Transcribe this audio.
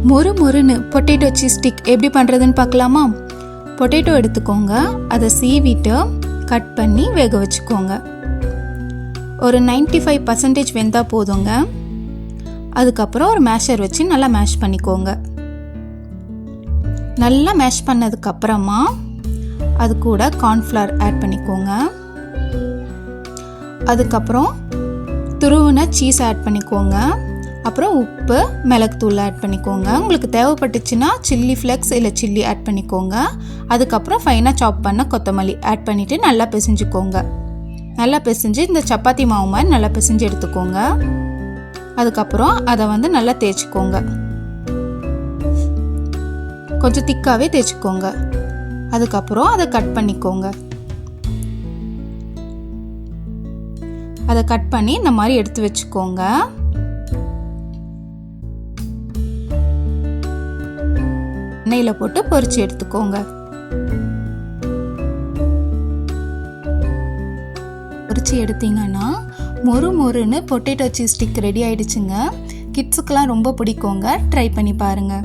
மொறு மொறுன்னு potato cheese stick எப்படி பண்ணுறதுன்னு பார்க்கலாமா? பொட்டேட்டோ எடுத்துக்கோங்க, அதை சீவிட்டு கட் பண்ணி வேக வச்சுக்கோங்க. ஒரு 95% வெந்தால் போதுங்க. அதுக்கப்புறம் ஒரு மேஷர் வச்சு நல்லா மேஷ் பண்ணிக்கோங்க. நல்லா மேஷ் பண்ணதுக்கப்புறமா அது கூட கார்ன்ஃப்ளவர் ஆட் பண்ணிக்கோங்க. அதுக்கப்புறம் துருவின சீஸ் ஆட் பண்ணிக்கோங்க. அப்புறம் உப்பு, மிளகுத்தூள் ஆட் பண்ணிக்கோங்க. உங்களுக்கு தேவைப்பட்டுச்சுன்னா சில்லி ஃப்ளெக்ஸ் இல்லை சில்லி ஆட் பண்ணிக்கோங்க. அதுக்கப்புறம் ஃபைனாக சாப் பண்ண கொத்தமல்லி ஆட் பண்ணிவிட்டு நல்லா பிசைஞ்சுக்கோங்க. நல்லா பிசைஞ்சு இந்த சப்பாத்தி மாவு மாதிரி நல்லா பிசைஞ்சு எடுத்துக்கோங்க. அதுக்கப்புறம் அதை நல்லா தேய்ச்சிக்கோங்க. கொஞ்சம் திக்காகவே தேய்ச்சிக்கோங்க. அதுக்கப்புறம் அதை கட் பண்ணிக்கோங்க. அதை கட் பண்ணி இந்த மாதிரி எடுத்து வச்சுக்கோங்க. எண்ணெயில் போட்டு பொரிச்சு எடுத்துக்கோங்க. பொரிச்சு எடுத்தீங்கன்னா மொறு மொறுன்னு பொட்டேட்டோ சீஸ் ஸ்டிக் ரெடி ஆயிடுச்சுங்க. கிட்ஸுக்கெல்லாம் ரொம்ப பிடிக்குங்க. ட்ரை பண்ணி பாருங்க.